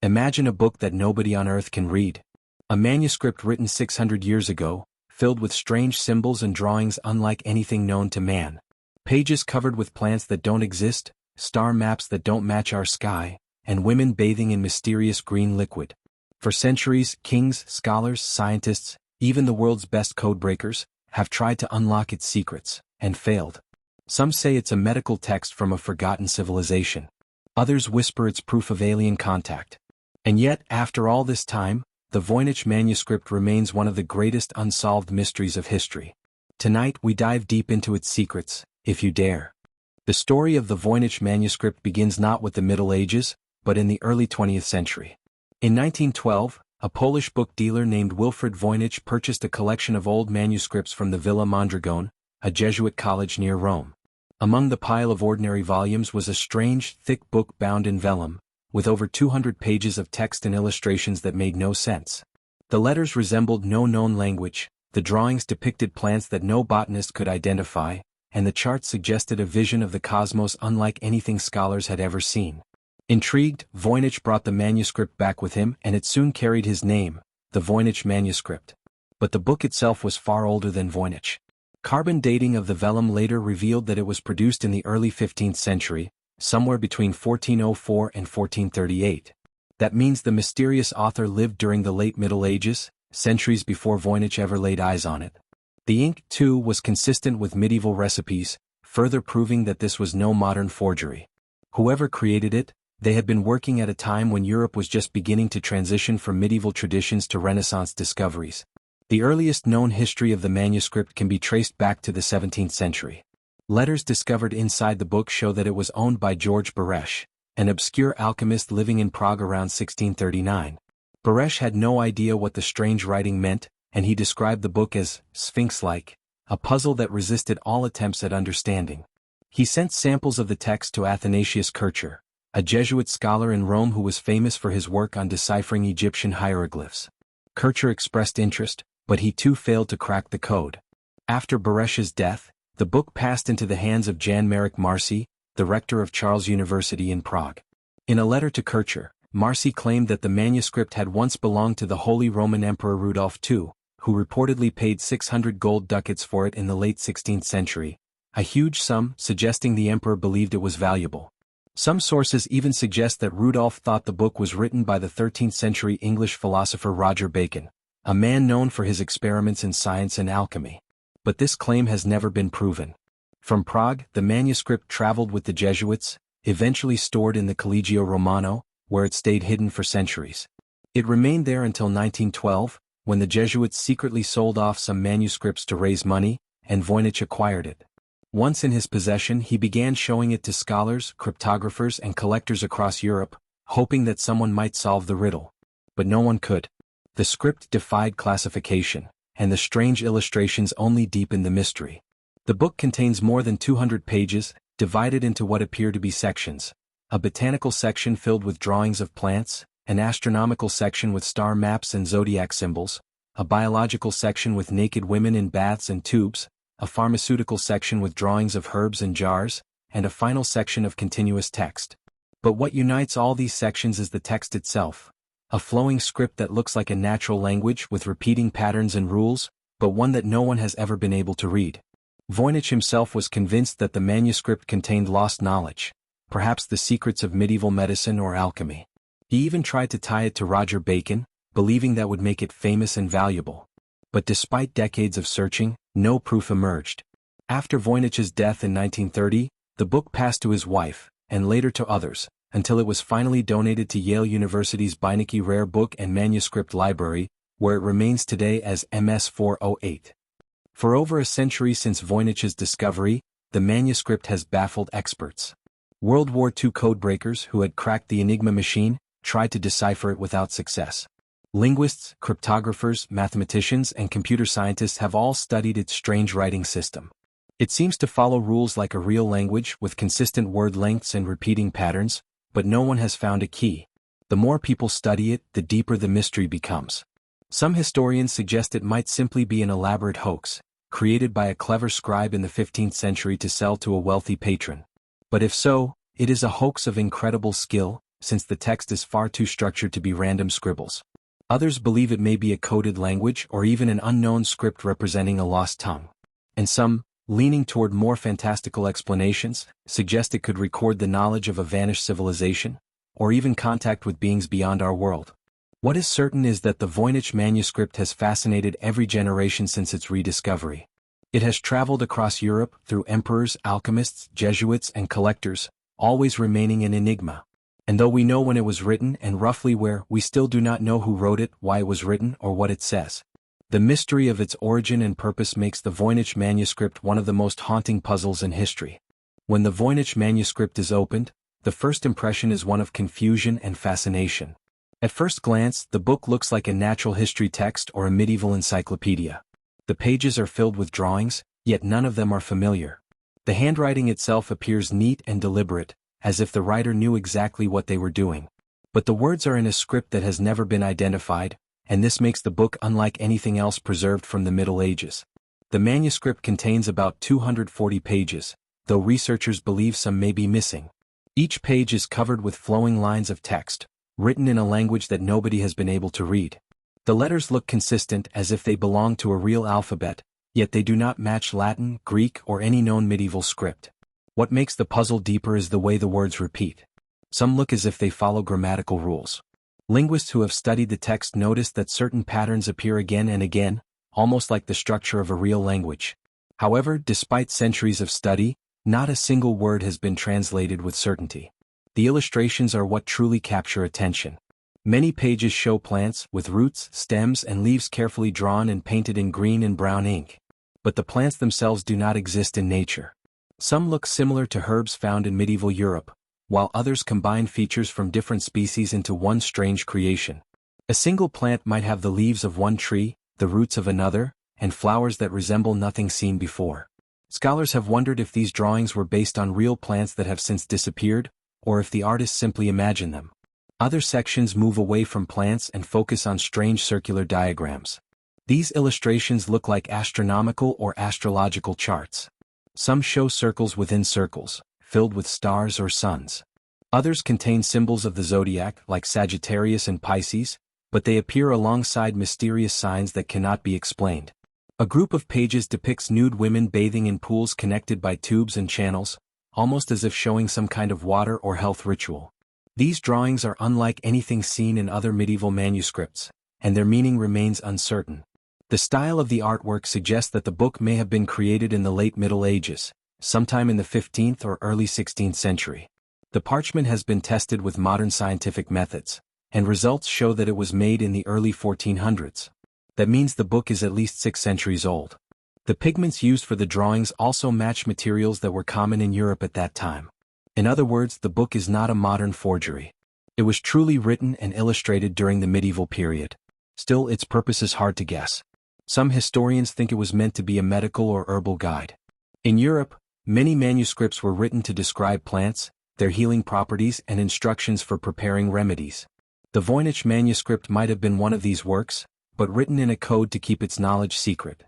Imagine a book that nobody on earth can read. A manuscript written 600 years ago, filled with strange symbols and drawings unlike anything known to man. Pages covered with plants that don't exist, star maps that don't match our sky, and women bathing in mysterious green liquid. For centuries, kings, scholars, scientists, even the world's best codebreakers, have tried to unlock its secrets, and failed. Some say it's a medical text from a forgotten civilization. Others whisper it's proof of alien contact. And yet, after all this time, the Voynich Manuscript remains one of the greatest unsolved mysteries of history. Tonight we dive deep into its secrets, if you dare. The story of the Voynich Manuscript begins not with the Middle Ages, but in the early 20th century. In 1912, a Polish book dealer named Wilfrid Voynich purchased a collection of old manuscripts from the Villa Mondragone, a Jesuit college near Rome. Among the pile of ordinary volumes was a strange, thick book bound in vellum, with over 200 pages of text and illustrations that made no sense. The letters resembled no known language, the drawings depicted plants that no botanist could identify, and the charts suggested a vision of the cosmos unlike anything scholars had ever seen. Intrigued, Voynich brought the manuscript back with him, and it soon carried his name, the Voynich Manuscript. But the book itself was far older than Voynich. Carbon dating of the vellum later revealed that it was produced in the early 15th century, somewhere between 1404 and 1438. That means the mysterious author lived during the late Middle Ages, centuries before Voynich ever laid eyes on it. The ink, too, was consistent with medieval recipes, further proving that this was no modern forgery. Whoever created it, they had been working at a time when Europe was just beginning to transition from medieval traditions to Renaissance discoveries. The earliest known history of the manuscript can be traced back to the 17th century. Letters discovered inside the book show that it was owned by George Baresch, an obscure alchemist living in Prague around 1639. Baresch had no idea what the strange writing meant, and he described the book as sphinx-like, a puzzle that resisted all attempts at understanding. He sent samples of the text to Athanasius Kircher, a Jesuit scholar in Rome who was famous for his work on deciphering Egyptian hieroglyphs. Kircher expressed interest, but he too failed to crack the code. After Baresch's death, the book passed into the hands of Jan-Marek Marci, the rector of Charles University in Prague. In a letter to Kircher, Marci claimed that the manuscript had once belonged to the Holy Roman Emperor Rudolf II, who reportedly paid 600 gold ducats for it in the late 16th century, a huge sum suggesting the emperor believed it was valuable. Some sources even suggest that Rudolf thought the book was written by the 13th century English philosopher Roger Bacon, a man known for his experiments in science and alchemy. But this claim has never been proven. From Prague, the manuscript traveled with the Jesuits, eventually stored in the Collegio Romano, where it stayed hidden for centuries. It remained there until 1912, when the Jesuits secretly sold off some manuscripts to raise money, and Voynich acquired it. Once in his possession, he began showing it to scholars, cryptographers, and collectors across Europe, hoping that someone might solve the riddle. But no one could. The script defied classification, and the strange illustrations only deepened the mystery. The book contains more than 200 pages, divided into what appear to be sections: a botanical section filled with drawings of plants, an astronomical section with star maps and zodiac symbols, a biological section with naked women in baths and tubes, a pharmaceutical section with drawings of herbs and jars, and a final section of continuous text. But what unites all these sections is the text itself. A flowing script that looks like a natural language with repeating patterns and rules, but one that no one has ever been able to read. Voynich himself was convinced that the manuscript contained lost knowledge, perhaps the secrets of medieval medicine or alchemy. He even tried to tie it to Roger Bacon, believing that would make it famous and valuable. But despite decades of searching, no proof emerged. After Voynich's death in 1930, the book passed to his wife, and later to others, until it was finally donated to Yale University's Beinecke Rare Book and Manuscript Library, where it remains today as MS-408. For over a century since Voynich's discovery, the manuscript has baffled experts. World War II codebreakers who had cracked the Enigma machine tried to decipher it without success. Linguists, cryptographers, mathematicians, and computer scientists have all studied its strange writing system. It seems to follow rules like a real language with consistent word lengths and repeating patterns, but no one has found a key. The more people study it, the deeper the mystery becomes. Some historians suggest it might simply be an elaborate hoax, created by a clever scribe in the 15th century to sell to a wealthy patron. But if so, it is a hoax of incredible skill, since the text is far too structured to be random scribbles. Others believe it may be a coded language or even an unknown script representing a lost tongue. And some, leaning toward more fantastical explanations, suggest it could record the knowledge of a vanished civilization, or even contact with beings beyond our world. What is certain is that the Voynich Manuscript has fascinated every generation since its rediscovery. It has traveled across Europe through emperors, alchemists, Jesuits, and collectors, always remaining an enigma. And though we know when it was written and roughly where, we still do not know who wrote it, why it was written, or what it says. The mystery of its origin and purpose makes the Voynich Manuscript one of the most haunting puzzles in history. When the Voynich Manuscript is opened, the first impression is one of confusion and fascination. At first glance, the book looks like a natural history text or a medieval encyclopedia. The pages are filled with drawings, yet none of them are familiar. The handwriting itself appears neat and deliberate, as if the writer knew exactly what they were doing. But the words are in a script that has never been identified, and this makes the book unlike anything else preserved from the Middle Ages. The manuscript contains about 240 pages, though researchers believe some may be missing. Each page is covered with flowing lines of text, written in a language that nobody has been able to read. The letters look consistent as if they belong to a real alphabet, yet they do not match Latin, Greek, or any known medieval script. What makes the puzzle deeper is the way the words repeat. Some look as if they follow grammatical rules. Linguists who have studied the text notice that certain patterns appear again and again, almost like the structure of a real language. However, despite centuries of study, not a single word has been translated with certainty. The illustrations are what truly capture attention. Many pages show plants with roots, stems, and leaves carefully drawn and painted in green and brown ink. But the plants themselves do not exist in nature. Some look similar to herbs found in medieval Europe, while others combine features from different species into one strange creation. A single plant might have the leaves of one tree, the roots of another, and flowers that resemble nothing seen before. Scholars have wondered if these drawings were based on real plants that have since disappeared, or if the artist simply imagined them. Other sections move away from plants and focus on strange circular diagrams. These illustrations look like astronomical or astrological charts. Some show circles within circles, filled with stars or suns. Others contain symbols of the zodiac, like Sagittarius and Pisces, but they appear alongside mysterious signs that cannot be explained. A group of pages depicts nude women bathing in pools connected by tubes and channels, almost as if showing some kind of water or health ritual. These drawings are unlike anything seen in other medieval manuscripts, and their meaning remains uncertain. The style of the artwork suggests that the book may have been created in the late Middle Ages, sometime in the 15th or early 16th century. The parchment has been tested with modern scientific methods, and results show that it was made in the early 1400s. That means the book is at least 6 centuries old. The pigments used for the drawings also match materials that were common in Europe at that time. In other words, the book is not a modern forgery. It was truly written and illustrated during the medieval period. Still, its purpose is hard to guess. Some historians think it was meant to be a medical or herbal guide. In Europe, many manuscripts were written to describe plants, their healing properties, and instructions for preparing remedies. The Voynich Manuscript might have been one of these works, but written in a code to keep its knowledge secret.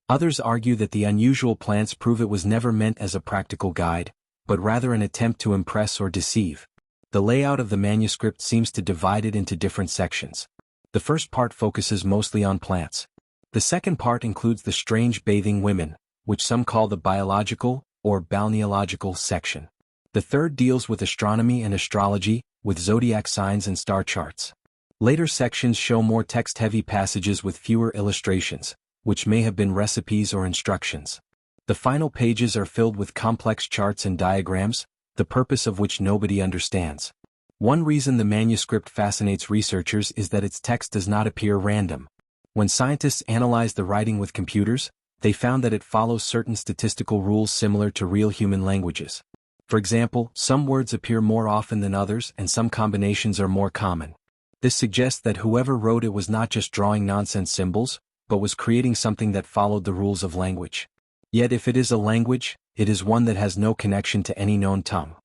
Others argue that the unusual plants prove it was never meant as a practical guide, but rather an attempt to impress or deceive. The layout of the manuscript seems to divide it into different sections. The first part focuses mostly on plants. The second part includes the strange bathing women, which some call the biological or balneological section. The third deals with astronomy and astrology, with zodiac signs and star charts. Later sections show more text-heavy passages with fewer illustrations, which may have been recipes or instructions. The final pages are filled with complex charts and diagrams, the purpose of which nobody understands. One reason the manuscript fascinates researchers is that its text does not appear random. When scientists analyzed the writing with computers, they found that it follows certain statistical rules similar to real human languages. For example, some words appear more often than others and some combinations are more common. This suggests that whoever wrote it was not just drawing nonsense symbols, but was creating something that followed the rules of language. Yet if it is a language, it is one that has no connection to any known tongue.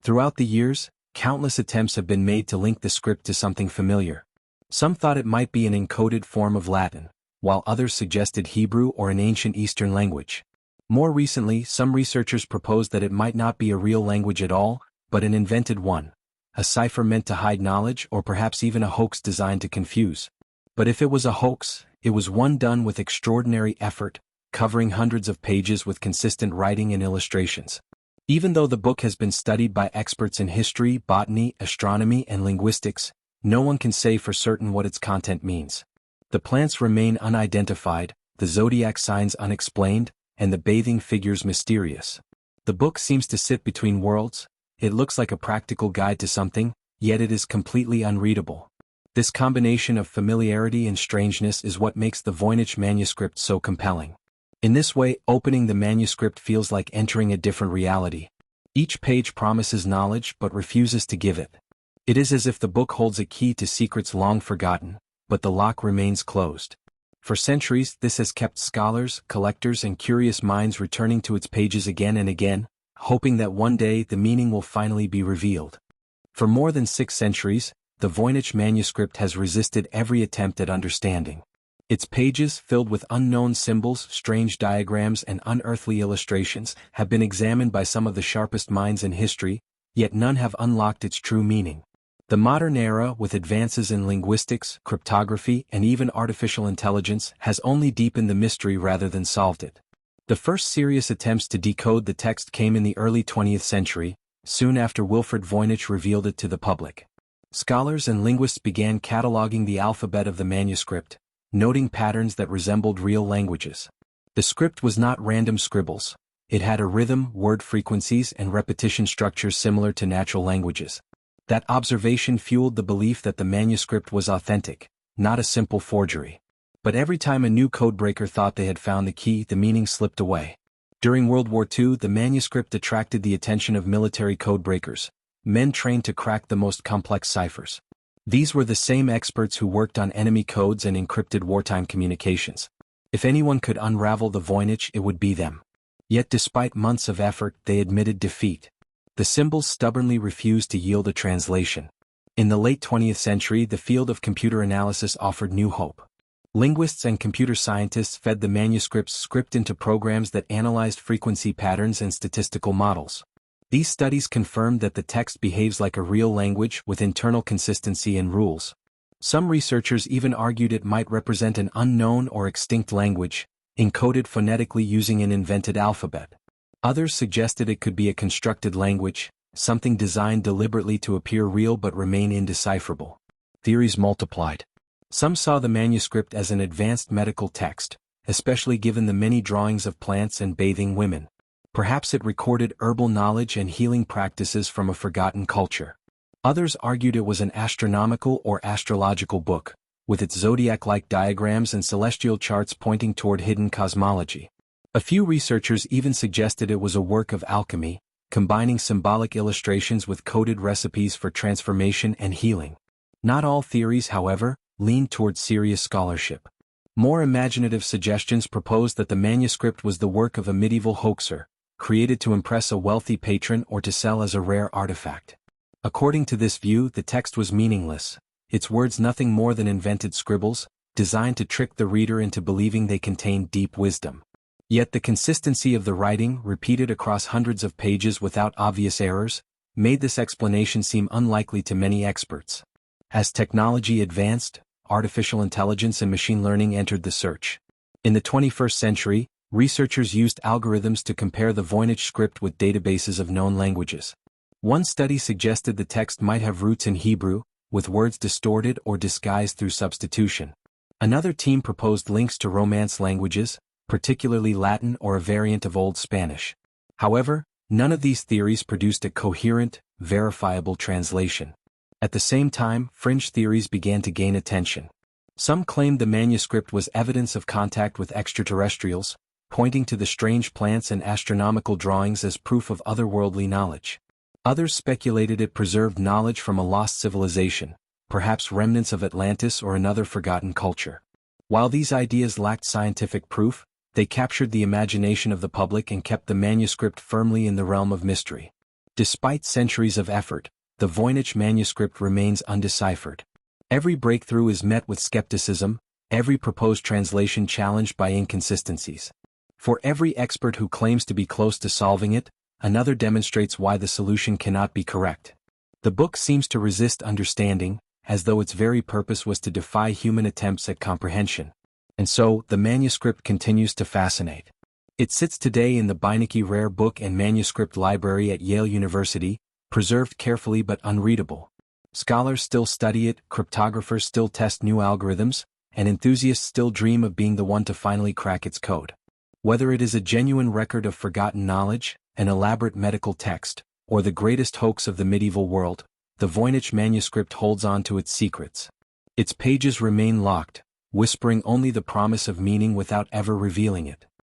Throughout the years, countless attempts have been made to link the script to something familiar. Some thought it might be an encoded form of Latin, while others suggested Hebrew or an ancient Eastern language. More recently, some researchers proposed that it might not be a real language at all, but an invented one, a cipher meant to hide knowledge, or perhaps even a hoax designed to confuse. But if it was a hoax, it was one done with extraordinary effort, covering hundreds of pages with consistent writing and illustrations. Even though the book has been studied by experts in history, botany, astronomy, and linguistics, no one can say for certain what its content means. The plants remain unidentified, the zodiac signs unexplained, and the bathing figures mysterious. The book seems to sit between worlds. It looks like a practical guide to something, yet it is completely unreadable. This combination of familiarity and strangeness is what makes the Voynich Manuscript so compelling. In this way, opening the manuscript feels like entering a different reality. Each page promises knowledge but refuses to give it. It is as if the book holds a key to secrets long forgotten, but the lock remains closed. For centuries, this has kept scholars, collectors, and curious minds returning to its pages again and again, hoping that one day the meaning will finally be revealed. For more than 6 centuries, the Voynich Manuscript has resisted every attempt at understanding. Its pages, filled with unknown symbols, strange diagrams, and unearthly illustrations, have been examined by some of the sharpest minds in history, yet none have unlocked its true meaning. The modern era, with advances in linguistics, cryptography, and even artificial intelligence, has only deepened the mystery rather than solved it. The first serious attempts to decode the text came in the early 20th century, soon after Wilfred Voynich revealed it to the public. Scholars and linguists began cataloging the alphabet of the manuscript, noting patterns that resembled real languages. The script was not random scribbles. It had a rhythm, word frequencies, and repetition structures similar to natural languages. That observation fueled the belief that the manuscript was authentic, not a simple forgery. But every time a new codebreaker thought they had found the key, the meaning slipped away. During World War II, the manuscript attracted the attention of military codebreakers, men trained to crack the most complex ciphers. These were the same experts who worked on enemy codes and encrypted wartime communications. If anyone could unravel the Voynich, it would be them. Yet despite months of effort, they admitted defeat. The symbols stubbornly refused to yield a translation. In the late 20th century, the field of computer analysis offered new hope. Linguists and computer scientists fed the manuscript's script into programs that analyzed frequency patterns and statistical models. These studies confirmed that the text behaves like a real language with internal consistency and rules. Some researchers even argued it might represent an unknown or extinct language, encoded phonetically using an invented alphabet. Others suggested it could be a constructed language, something designed deliberately to appear real but remain indecipherable. Theories multiplied. Some saw the manuscript as an advanced medical text, especially given the many drawings of plants and bathing women. Perhaps it recorded herbal knowledge and healing practices from a forgotten culture. Others argued it was an astronomical or astrological book, with its zodiac-like diagrams and celestial charts pointing toward hidden cosmology. A few researchers even suggested it was a work of alchemy, combining symbolic illustrations with coded recipes for transformation and healing. Not all theories, however, leaned toward serious scholarship. More imaginative suggestions proposed that the manuscript was the work of a medieval hoaxer, created to impress a wealthy patron or to sell as a rare artifact. According to this view, the text was meaningless, its words nothing more than invented scribbles, designed to trick the reader into believing they contained deep wisdom. Yet the consistency of the writing, repeated across hundreds of pages without obvious errors, made this explanation seem unlikely to many experts. As technology advanced, artificial intelligence and machine learning entered the search. In the 21st century, researchers used algorithms to compare the Voynich script with databases of known languages. One study suggested the text might have roots in Hebrew, with words distorted or disguised through substitution. Another team proposed links to Romance languages, particularly Latin or a variant of Old Spanish. However, none of these theories produced a coherent, verifiable translation. At the same time, fringe theories began to gain attention. Some claimed the manuscript was evidence of contact with extraterrestrials, pointing to the strange plants and astronomical drawings as proof of otherworldly knowledge. Others speculated it preserved knowledge from a lost civilization, perhaps remnants of Atlantis or another forgotten culture. While these ideas lacked scientific proof, they captured the imagination of the public and kept the manuscript firmly in the realm of mystery. Despite centuries of effort, the Voynich manuscript remains undeciphered. Every breakthrough is met with skepticism, every proposed translation challenged by inconsistencies. For every expert who claims to be close to solving it, another demonstrates why the solution cannot be correct. The book seems to resist understanding, as though its very purpose was to defy human attempts at comprehension. And so, the manuscript continues to fascinate. It sits today in the Voynich Rare Book and Manuscript Library at Yale University, preserved carefully but unreadable. Scholars still study it, cryptographers still test new algorithms, and enthusiasts still dream of being the one to finally crack its code. Whether it is a genuine record of forgotten knowledge, an elaborate medical text, or the greatest hoax of the medieval world, the Voynich Manuscript holds on to its secrets. Its pages remain locked, whispering only the promise of meaning without ever revealing it.